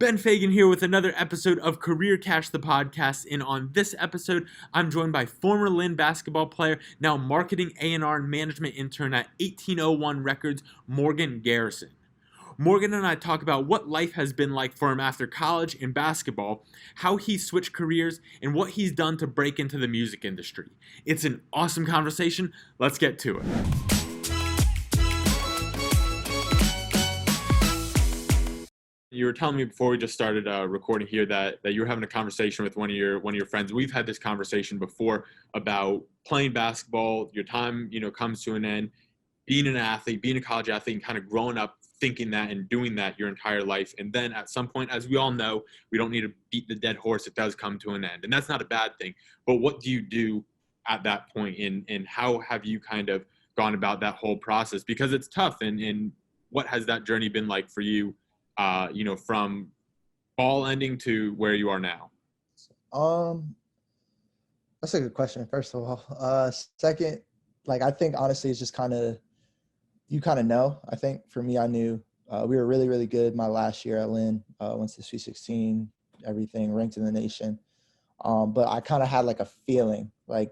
Ben Fagan here with another episode of Career Cash, the podcast. And on this episode, I'm joined by former Lynn basketball player, now marketing A&R and management intern at 1801 Records, Morgan Garrison. Morgan and I talk about what life has been like for him after college in basketball, how he switched careers, and what he's done to break into the music industry. It's an awesome conversation. Let's get to it. You were telling me before we just started recording here that you were having a conversation with one of your friends. We've had this conversation before about playing basketball. Your time, comes to an end. Being an athlete, being a college athlete, and kind of growing up thinking that and doing that your entire life. And then at some point, as we all know, we don't need to beat the dead horse. It does come to an end, and that's not a bad thing. But what do you do at that point, and how have you kind of gone about that whole process? Because it's tough. And what has that journey been like for you? From ball ending to where you are now? That's a good question, first of all. Second, I think honestly it's just you know. I think for me, I knew we were really, really good my last year at Lynn. Went to Sweet 16, everything, ranked in the nation. But I kind of had a feeling, there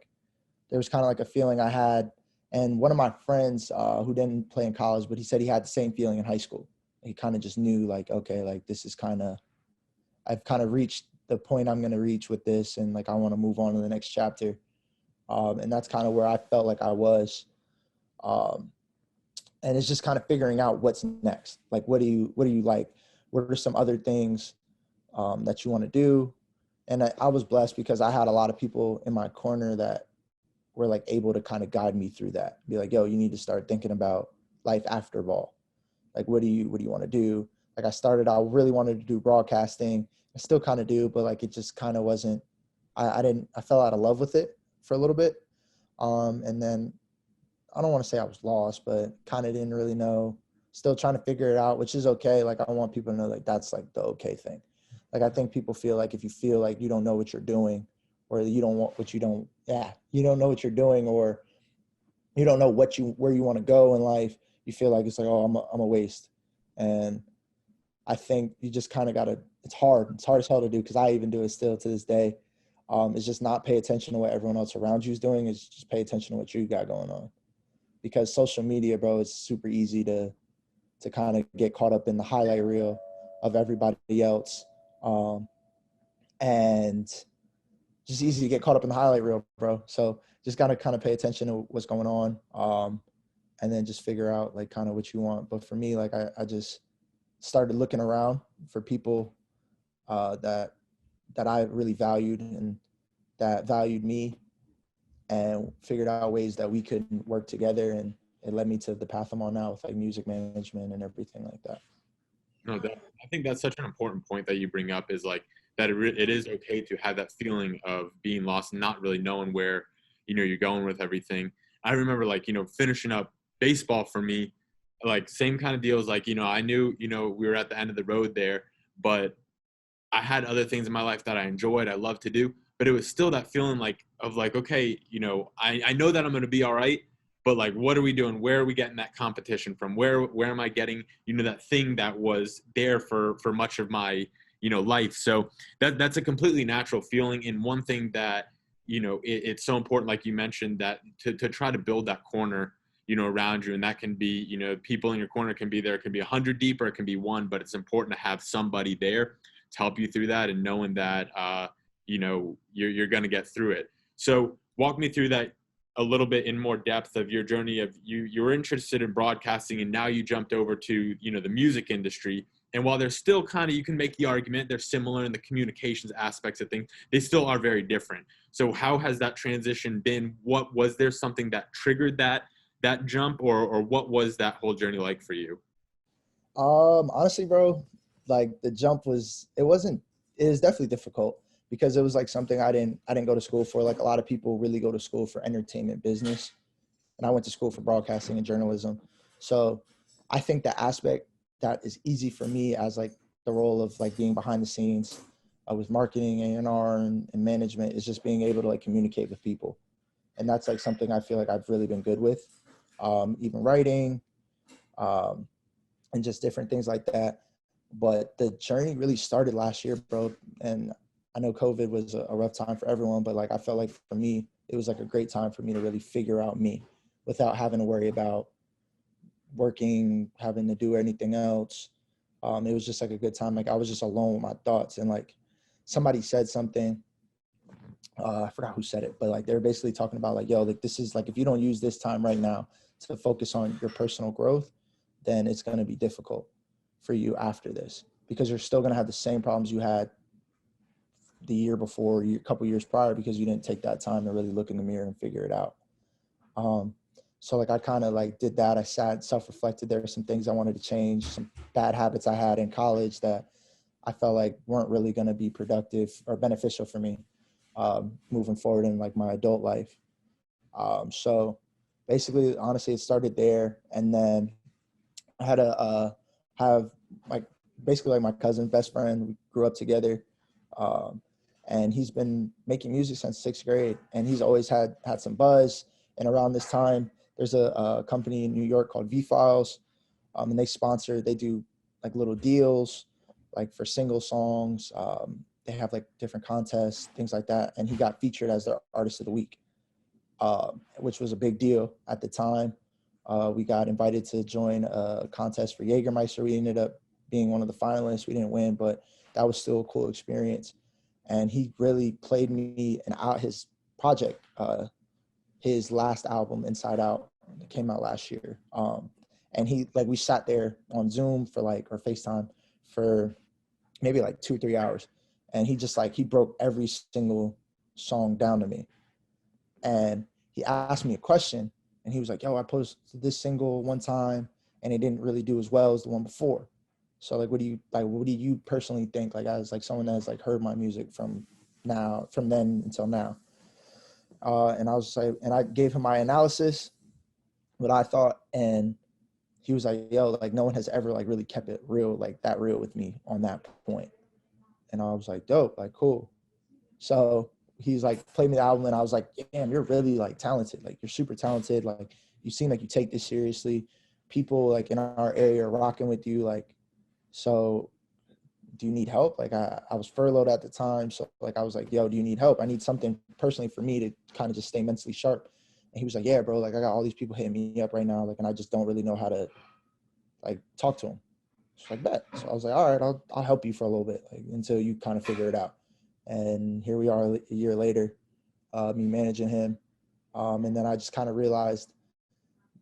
was kind of a feeling I had. And one of my friends who didn't play in college, but he said he had the same feeling in high school. He kind of just knew this is I've kind of reached the point I'm going to reach with this. And I want to move on to the next chapter. And that's kind of where I felt like I was. And it's just kind of figuring out what's next. What do you like? What are some other things that you want to do? And I was blessed because I had a lot of people in my corner that were able to kind of guide me through that. Be like, yo, you need to start thinking about life after ball. What do you want to do? I really wanted to do broadcasting. I still kind of do, but it just kind of wasn't, I fell out of love with it for a little bit. And then I don't want to say I was lost, but kind of didn't really know, still trying to figure it out, which is okay. I want people to know that's the okay thing. I think people feel if you feel like you don't know what you're doing, or you don't want what you don't know what you're doing, or you don't know where you want to go in life. You feel it's oh, I'm a waste. And I think you just kind of got to, it's hard as hell to do, because I even do it still to this day. It's just not pay attention to what everyone else around you is doing. It's just pay attention to what you got going on. Because social media, bro, it's super easy to kind of get caught up in the highlight reel of everybody else. And just easy to get caught up in the highlight reel, bro. So just got to kind of pay attention to what's going on. And then just figure out kind of what you want. But for me, I just started looking around for people that I really valued and that valued me, and figured out ways that we could work together. And it led me to the path I'm on now with music management and everything like that. No, I think that's such an important point that you bring up, is that it is okay to have that feeling of being lost and not really knowing where, you're going with everything. I remember finishing up baseball for me, same kind of deals. I knew, we were at the end of the road there, but I had other things in my life that I enjoyed, I loved to do, but it was still that feeling okay, I know that I'm going to be all right, but what are we doing? Where are we getting that competition from? Where am I getting, that thing that was there for much of my, life? So that's a completely natural feeling. And one thing that, it's so important, like you mentioned, that to try to build that corner, around you. And that can be, people in your corner can be there. It can be 100 deep, or it can be one, but it's important to have somebody there to help you through that, and knowing that, you're going to get through it. So walk me through that a little bit in more depth of your journey of you were interested in broadcasting, and now you jumped over to, the music industry. And while they're still kind of, you can make the argument they're similar in the communications aspects of things, they still are very different. So how has that transition been? What was there something that triggered that jump, or what was that whole journey like for you? Honestly, bro, the jump was definitely difficult, because it was something I didn't go to school for. A lot of people really go to school for entertainment business, and I went to school for broadcasting and journalism. So I think the aspect that is easy for me as the role of being behind the scenes with marketing, A&R, and management, is just being able to communicate with people. And that's something I feel I've really been good with, even writing, and just different things like that. But the journey really started last year, bro. And I know COVID was a rough time for everyone, but like I felt like for me, it was like a great time for me to really figure out me without having to worry about working, having to do anything else. It was just like a good time. Like I was just alone with my thoughts, and like somebody said something. I forgot who said it, but like they're basically talking about like, yo, like this is like if you don't use this time right now to focus on your personal growth, then it's going to be difficult for you after this because you're still going to have the same problems you had the year before, a couple years prior, because you didn't take that time to really look in the mirror and figure it out. Um, so like I kind of like did that. I sat, self-reflected. There were some things I wanted to change, some bad habits I had in college that I felt like weren't really going to be productive or beneficial for me moving forward in like my adult life. So basically, honestly, it started there, and then I had a have like basically like my cousin, best friend. We grew up together, um, and he's been making music since sixth grade, and he's always had some buzz. And around this time, there's a company in New York called V Files, and they do like little deals, like for single songs. They have like different contests, things like that. And he got featured as their artist of the week, which was a big deal at the time. We got invited to join a contest for Jägermeister. We ended up being one of the finalists. We didn't win, but that was still a cool experience. And he really played me and out his project, his last album, Inside Out, that came out last year. And he like we sat there on Zoom for like or FaceTime for maybe like 2 or 3 hours, and he just like he broke every single song down to me, and he asked me a question, and he was like, "Yo, I posted this single one time, and it didn't really do as well as the one before. So like, what do you personally think, like as like someone that's like heard my music from then until now?" And I was like, and I gave him my analysis, what I thought, and he was like, "Yo, like no one has ever like really kept it real, like that real with me on that point." And I was like, "Dope, like cool." So he's like, played me the album, and I was like, "Damn, you're really like talented. Like you're super talented. Like you seem like you take this seriously. People like in our area are rocking with you. Like, so do you need help?" Like I was furloughed at the time, so like I was like, "Yo, do you need help? I need something personally for me to kind of just stay mentally sharp." And he was like, "Yeah, bro. Like I got all these people hitting me up right now, like, and I just don't really know how to like talk to them." So like bet. So I was like, "All right, I'll help you for a little bit, like until you kind of figure it out." And here we are a year later, me managing him. And then I just kind of realized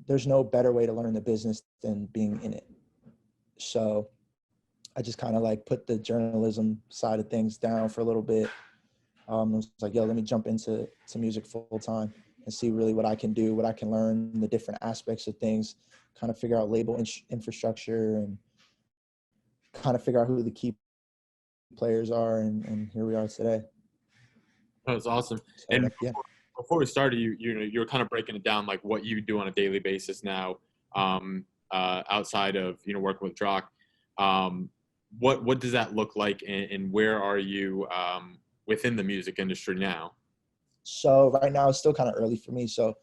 there's no better way to learn the business than being in it. So I just kind of like put the journalism side of things down for a little bit. I was like, "Yo, let me jump into music full time and see really what I can do, what I can learn, the different aspects of things, kind of figure out label infrastructure and kind of figure out who the key players are." And here we are today. That was awesome. So And like, yeah. before we started, you were kind of breaking it down, like what you do on a daily basis now, outside of working with Drock. Um, what does that look like, and where are you within the music industry now? So right now it's still kind of early for me. So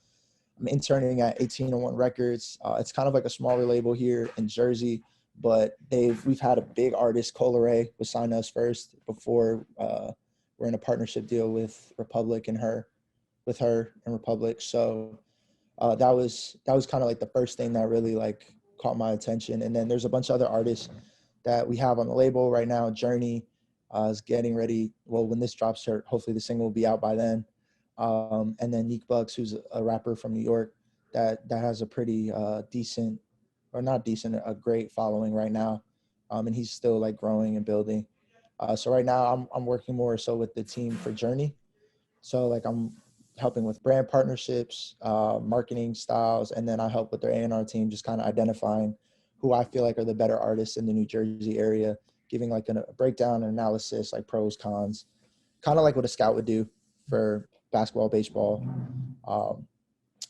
I'm interning at 1801 Records. It's kind of like a smaller label here in Jersey, but we've had a big artist, Colaray, was signed us first before we're in a partnership deal with Republic and her and Republic. So that was kind of like the first thing that really like caught my attention. And then there's a bunch of other artists that we have on the label right now. Journey is getting ready. Well, when this drops, hopefully the single will be out by then. And then Neek Bucks, who's a rapper from New York that has a pretty decent, or not decent, a great following right now. And he's still like growing and building. So right now I'm working more so with the team for Journey. So like I'm helping with brand partnerships, marketing styles, and then I help with their A&R team, just kind of identifying who I feel like are the better artists in the New Jersey area, giving like a breakdown and analysis, like pros, cons, kind of like what a scout would do for basketball, baseball. Um,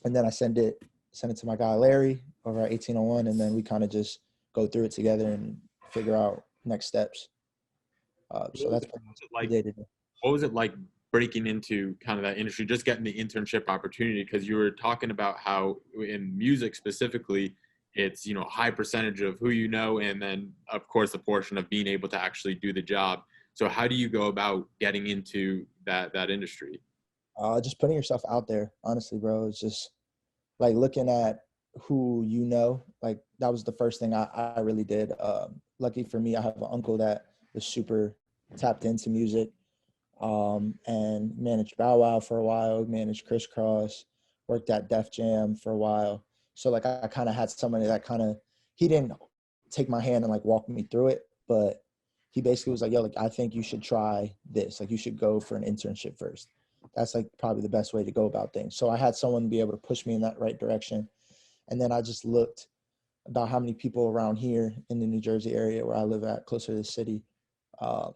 and then I send it to my guy Larry over at 1801, and then we kind of just go through it together and figure out next steps. So that's pretty much the Like, day to day. what was it like breaking into kind of that industry, just getting the internship opportunity? Because you were talking about how in music specifically, it's, you know, a high percentage of who you know, and then of course the portion of being able to actually do the job. So how do you go about getting into that industry? Just putting yourself out there, honestly, bro. It's just like looking at who you know. Like that was the first thing I really did. Lucky for me, I have an uncle that was super tapped into music, and managed Bow Wow for a while, managed Crisscross, worked at Def Jam for a while. So like I kind of had somebody that kind of, he didn't take my hand and like walk me through it, but he basically was like, yo, like I think you should try this. Like you should go for an internship first. That's like probably the best way to go about things. So I had someone be able to push me in that right direction. And then I just looked about how many people around here in the New Jersey area where I live at, closer to the city, uh,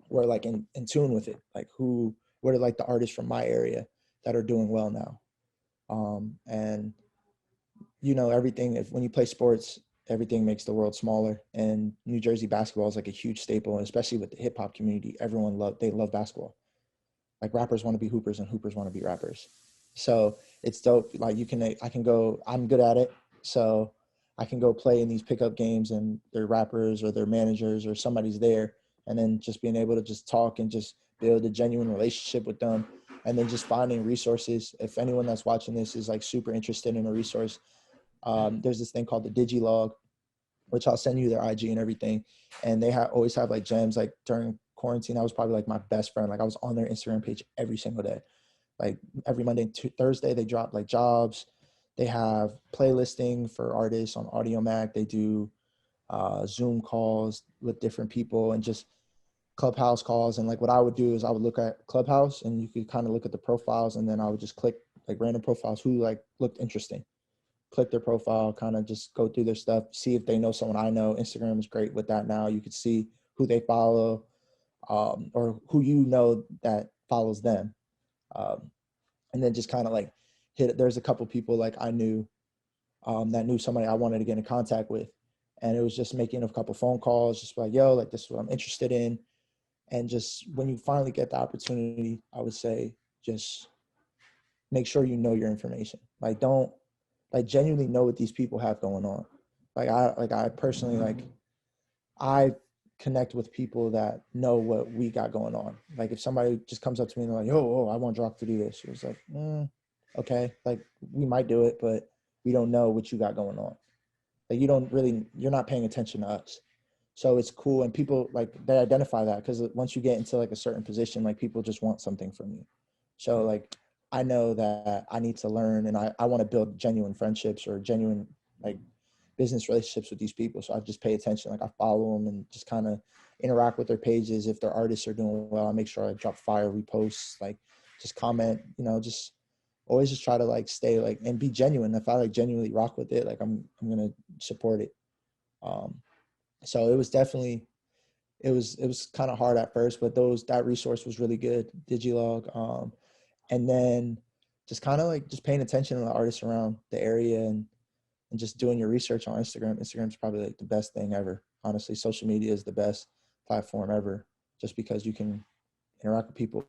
were like in tune with it. Like what are like the artists from my area that are doing well now? And you know, everything, if when you play sports, everything makes the world smaller. And New Jersey basketball is like a huge staple, and especially with the hip hop community, they love basketball. Like rappers want to be hoopers and hoopers want to be rappers. So it's dope. Like I can go, I'm good at it. So I can go play in these pickup games and their rappers or their managers or somebody's there. And then just being able to just talk and just build a genuine relationship with them. And then just finding resources. If anyone that's watching this is like super interested in a resource, there's this thing called the Digilog, which I'll send you their IG and everything. And they always have like gems. Like during quarantine, I was probably like my best friend. Like I was on their Instagram page every single day. Like every Monday to Thursday, they drop like jobs. They have playlisting for artists on Audio Mac. They do Zoom calls with different people and just Clubhouse calls. And like what I would do is I would look at Clubhouse and you could kind of look at the profiles, and then I would just click like random profiles who like looked interesting, click their profile, kind of just go through their stuff, see if they know someone I know. Instagram is great with that now. You could see who they follow, or who you know that follows them. Um, and then just kind of like hit it. There's a couple people like I knew, that knew somebody I wanted to get in contact with. And it was just making a couple phone calls, just like, yo, like this is what I'm interested in. And just when you finally get the opportunity, I would say just make sure you know your information. Like don't, like genuinely know what these people have going on. I personally like I connect with people that know what we got going on. Like if somebody just comes up to me and they're like, oh, I want Drock to do this. It was like, okay, like we might do it, but we don't know what you got going on. Like you're not paying attention to us. So it's cool. And people like, they identify that because once you get into like a certain position, like people just want something from you. So like, I know that I need to learn, and I want to build genuine friendships or genuine like business relationships with these people. So I just pay attention. Like I follow them and just kind of interact with their pages. If their artists are doing well, I make sure I drop fire reposts, like just comment, you know, just always just try to like stay like and be genuine. If I like genuinely rock with it, like I'm gonna support it. Um, so it was definitely, it was kind of hard at first, but that resource was really good, Digilog. And then just kind of like just paying attention to the artists around the area, and just doing your research on Instagram. Instagram's probably like the best thing ever. Honestly, social media is the best platform ever, just because you can interact with people.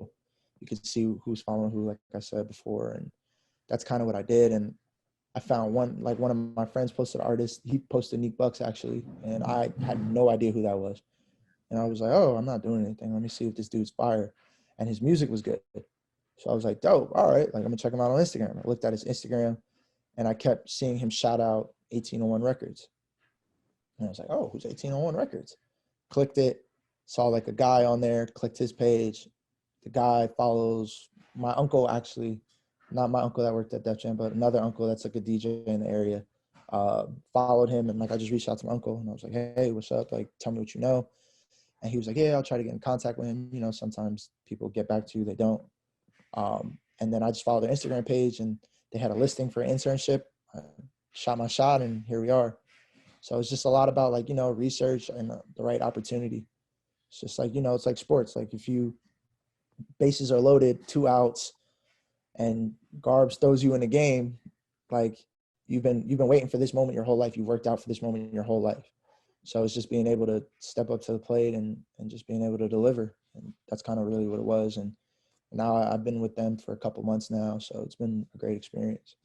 You can see who's following who, like I said before. And that's kind of what I did. And I found one of my friends posted an artist. He posted Neek Bucks actually. And I had no idea who that was. And I was like, oh, I'm not doing anything. Let me see if this dude's fire. And his music was good. So I was like, dope. All right. Like I'm gonna check him out on Instagram. I looked at his Instagram and I kept seeing him shout out 1801 Records. And I was like, oh, who's 1801 Records? Clicked it, saw like a guy on there, clicked his page. The guy follows my uncle, actually, not my uncle that worked at Def Jam, but another uncle that's like a DJ in the area. Followed him, and like I just reached out to my uncle and I was like, hey, what's up? Like, tell me what you know. And he was like, yeah, I'll try to get in contact with him. You know, sometimes people get back to you, they don't. And then I just followed their Instagram page, and they had a listing for an internship. I shot my shot, and here we are. So it's just a lot about like, you know, research and the right opportunity. It's just like, you know, it's like sports. Like if you bases are loaded, 2 outs, and Garbs throws you in the game, like you've been waiting for this moment your whole life. You've worked out for this moment your whole life. So it's just being able to step up to the plate and just being able to deliver. And that's kind of really what it was. And now I've been with them for a couple months now. So it's been a great experience.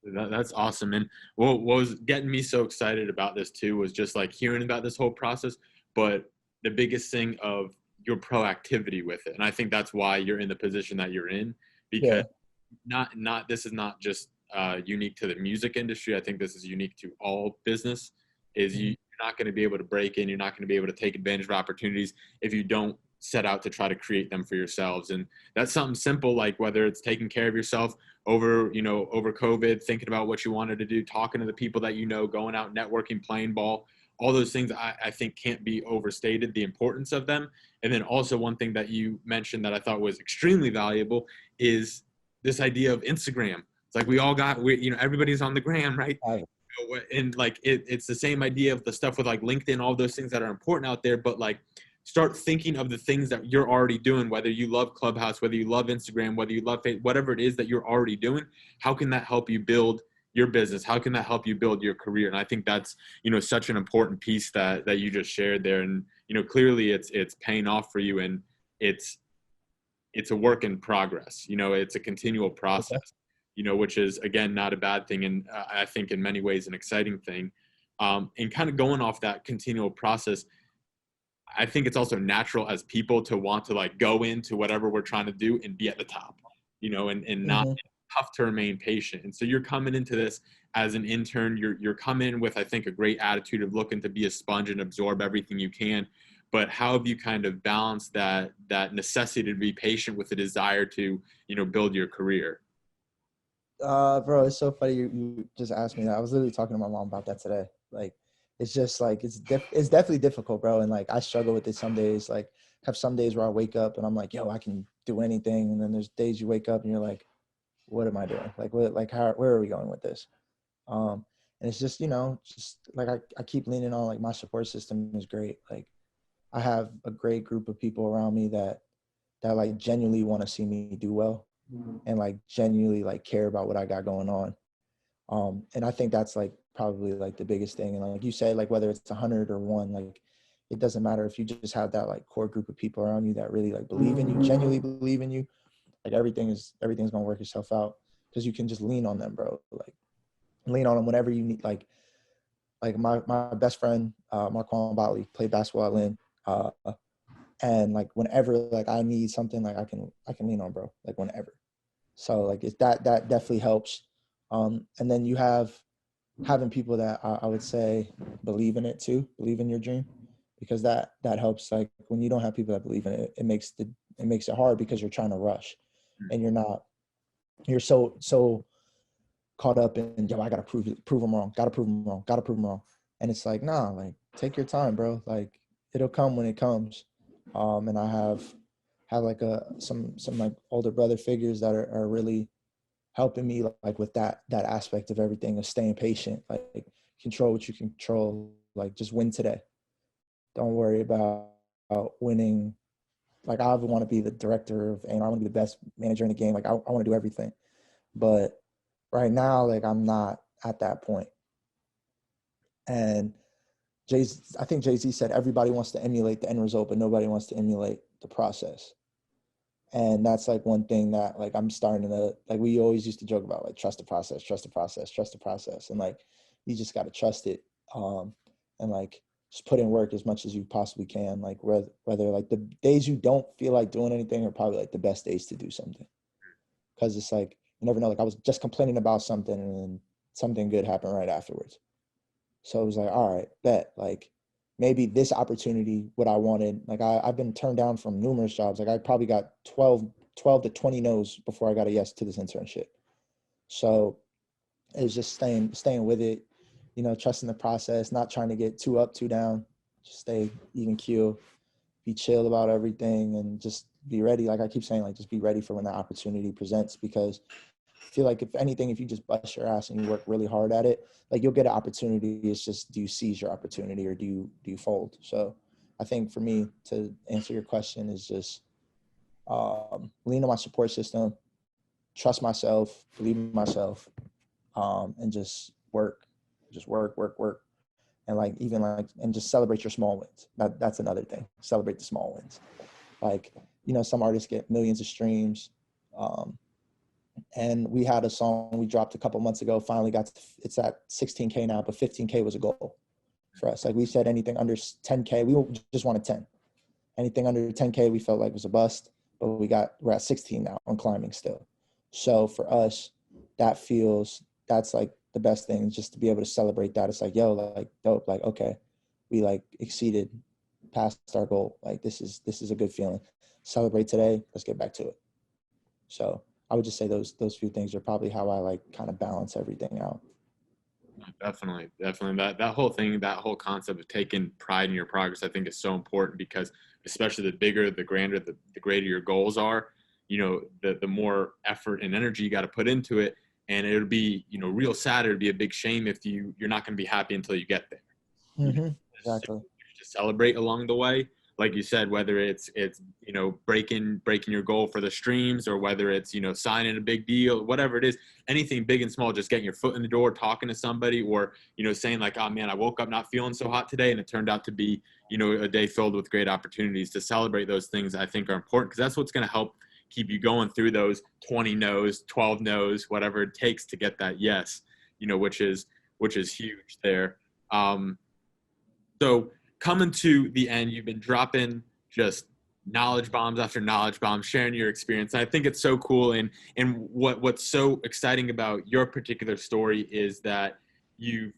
That's awesome. And what was getting me so excited about this too was just like hearing about this whole process, but the biggest thing of your proactivity with it. And I think that's why you're in the position that you're in, because Yeah. not this is not just unique to the music industry. I think this is unique to all business. Mhm. You're not going to be able to break in. You're not going to be able to take advantage of opportunities if you don't set out to try to create them for yourselves. And that's something simple, like whether it's taking care of yourself over COVID, thinking about what you wanted to do, talking to the people that you know, going out networking, playing ball. All those things I think can't be overstated, the importance of them. And then also one thing that you mentioned that I thought was extremely valuable is this idea of Instagram. It's like everybody's on the gram, right? I- And like it's the same idea of the stuff with like LinkedIn, all those things that are important out there, but like start thinking of the things that you're already doing, whether you love Clubhouse, whether you love Instagram, whether you love Facebook, whatever it is that you're already doing. How can that help you build your business? How can that help you build your career? And I think that's such an important piece that you just shared there. And clearly it's paying off for you, and it's it's a work in progress. It's a continual process, which is, again, not a bad thing. And I think in many ways an exciting thing. And kind of going off that continual process, I think it's also natural as people to want to like go into whatever we're trying to do and be at the top, and not Mhm. tough to remain patient. And so you're coming into this as an intern, you're coming in with, I think, a great attitude of looking to be a sponge and absorb everything you can. But how have you kind of balanced that necessity to be patient with the desire to, build your career? Bro, it's so funny you just asked me that. I was literally talking to my mom about that today. Like, it's just like it's definitely difficult, bro. And like I struggle with it some days. Like, have some days where I wake up and I'm like, yo, I can do anything. And then there's days you wake up and you're like, what am I doing? Like, what? Like, where are we going with this? Um, and it's just just like I keep leaning on like my support system is great. Like, I have a great group of people around me that like genuinely want to see me do well and like genuinely like care about what I got going on. And I think that's like probably like the biggest thing. And like you say, like whether it's 100 or one, like it doesn't matter if you just have that like core group of people around you that really like believe in you, genuinely believe in you. Like everything's gonna work itself out because you can just lean on them, bro. Like lean on them whenever you need. Like my best friend, Marquand Botley, played basketball at Lynn. And like whenever like I need something, like I can lean on bro, like whenever. So like it's that definitely helps. And then you have having people that I would say believe in it too, believe in your dream, because that helps. Like when you don't have people that believe in it, it makes it hard because you're trying to rush, and you're so caught up in yo, I gotta prove them wrong, gotta prove them wrong, gotta prove them wrong, and it's like nah, like take your time, bro. Like it'll come when it comes. And I have like some like older brother figures that are really helping me like with that aspect of everything of staying patient, like control what you can control, like just win today. Don't worry about winning. Like I want to be the director of, and I want to be the best manager in the game. Like I want to do everything, but right now, like I'm not at that point. And I think Jay-Z said everybody wants to emulate the end result, but nobody wants to emulate the process. And that's like one thing that like I'm starting to like we always used to joke about like trust the process, trust the process, trust the process. And like you just gotta trust it. And like just put in work as much as you possibly can. Like whether like the days you don't feel like doing anything are probably like the best days to do something. Cause it's like you never know. Like I was just complaining about something and then something good happened right afterwards. So it was like, all right, bet. Like maybe this opportunity, what I wanted, like I've been turned down from numerous jobs. Like I probably got 12 to 20 no's before I got a yes to this internship. So it was just staying with it, trusting the process, not trying to get too up, too down, just stay even keel, be chill about everything and just be ready. Like I keep saying, like just be ready for when the opportunity presents because I feel like if anything, if you just bust your ass and you work really hard at it, like you'll get an opportunity. It's just, do you seize your opportunity or do you fold? So I think for me to answer your question is just lean on my support system, trust myself, believe in myself, and just work. And like, even like, and just celebrate your small wins. That's another thing. Celebrate the small wins. Like, some artists get millions of streams. Um, And we had a song we dropped a couple months ago, finally it's at 16K now, but 15K was a goal for us. Like we said, anything under 10K, we just wanted 10. Anything under 10K we felt like was a bust, but we're at 16 now on climbing still. So for us, that's like the best thing, just to be able to celebrate that. It's like, yo, like dope, like, okay, we like exceeded past our goal. Like this is a good feeling. Celebrate today, let's get back to it. So I would just say those few things are probably how I like kind of balance everything out. Definitely. That whole thing, that whole concept of taking pride in your progress, I think is so important because especially the bigger, the grander, the greater your goals are, the more effort and energy you got to put into it. And it would be, real sad. It would be a big shame if you're not going to be happy until you get there. Mm-hmm. Exactly. To celebrate along the way, like you said, whether it's breaking your goal for the streams, or whether it's signing a big deal, whatever it is, anything big and small, just getting your foot in the door, talking to somebody, or saying like, oh man, I woke up not feeling so hot today, and it turned out to be a day filled with great opportunities. To celebrate those things, I think, are important, because that's what's going to help keep you going through those 20 no's, 12 no's, whatever it takes to get that yes, which is huge there. So coming to the end, you've been dropping just knowledge bombs after knowledge bombs, sharing your experience. And I think it's so cool. And what's so exciting about your particular story is that you've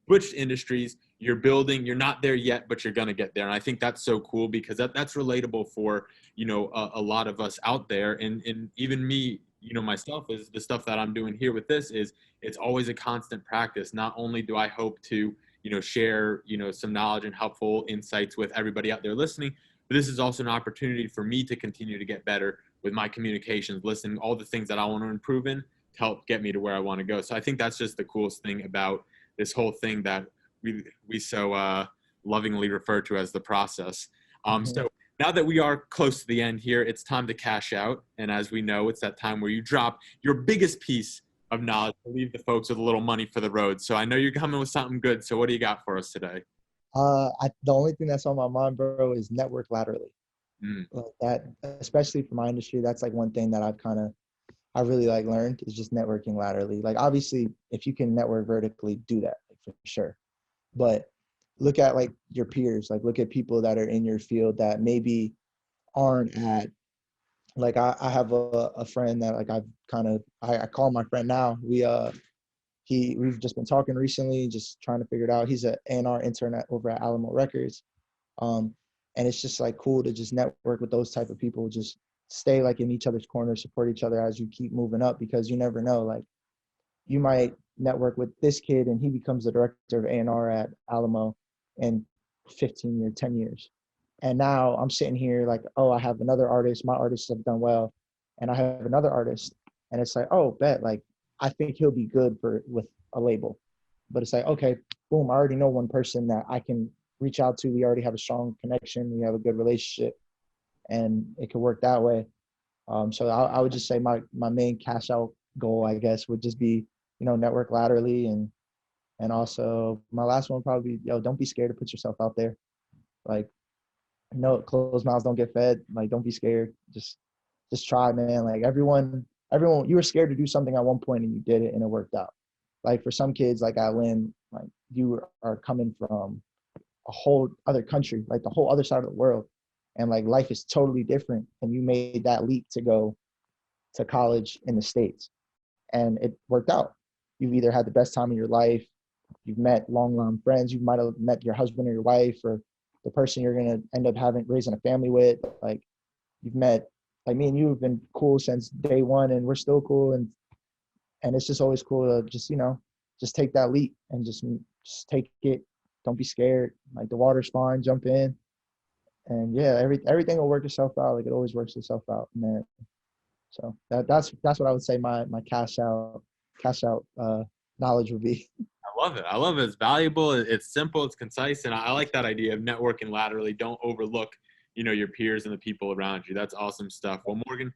switched industries, you're building, you're not there yet, but you're going to get there. And I think that's so cool, because that's relatable for, a lot of us out there. And even me, myself, is the stuff that I'm doing here with this is it's always a constant practice. Not only do I hope to, share, some knowledge and helpful insights with everybody out there listening, but this is also an opportunity for me to continue to get better with my communications, listening, all the things that I want to improve in to help get me to where I want to go. So I think that's just the coolest thing about this whole thing that we so lovingly refer to as the process. So now that we are close to the end here, it's time to cash out. And as we know, it's that time where you drop your biggest piece of knowledge to leave the folks with a little money for the road. So I know you're coming with something good. So what do you got for us today? The only thing that's on my mind, bro, is network laterally. Like that, especially for my industry, that's like one thing that I really like learned, is just networking laterally. Like obviously, if you can network vertically, do that, like, for sure. But look at like your peers, like look at people that are in your field that maybe aren't at, like I have a friend that like I call my friend now. We've just been talking recently, just trying to figure it out. He's an A&R intern over at Alamo Records. And it's just like cool to just network with those type of people, just stay like in each other's corner, support each other as you keep moving up, because you never know, like you might network with this kid and he becomes the director of A&R at Alamo in 15 years, 10 years. And now I'm sitting here like, oh, I have another artist, my artists have done well, and I have another artist, and it's like, oh, bet, like I think he'll be good with a label. But it's like, okay, boom, I already know one person that I can reach out to. We already have a strong connection. We have a good relationship, and it could work that way. So I would just say my main cash out goal, I guess, would just be, network laterally. And also my last one would probably be, don't be scared to put yourself out there. Like, no, closed mouths don't get fed. Like, don't be scared. Just try, man. Like everyone, you were scared to do something at one point and you did it and it worked out. Like for some kids, like at Lynn, like you are coming from a whole other country, like the whole other side of the world. And like life is totally different. And you made that leap to go to college in the States, and it worked out. You've either had the best time of your life, you've met long friends, you might have met your husband or your wife, or the person you're going to end up raising a family with. Like you've met, like me and you have been cool since day one, and we're still cool. And it's just always cool to just take that leap and just take it. Don't be scared. Like the water's fine, jump in. And yeah, everything will work itself out. Like it always works itself out. And then, so that's what I would say my cash out knowledge would be. I love it. It's valuable. It's simple. It's concise. And I like that idea of networking laterally. Don't overlook, your peers and the people around you. That's awesome stuff. Well, Morgan,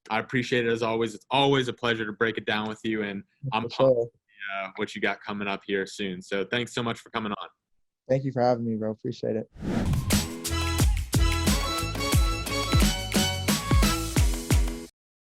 I appreciate it as always. It's always a pleasure to break it down with you. And I'm pumped what you got coming up here soon. So thanks so much for coming on. Thank you for having me, bro. Appreciate it.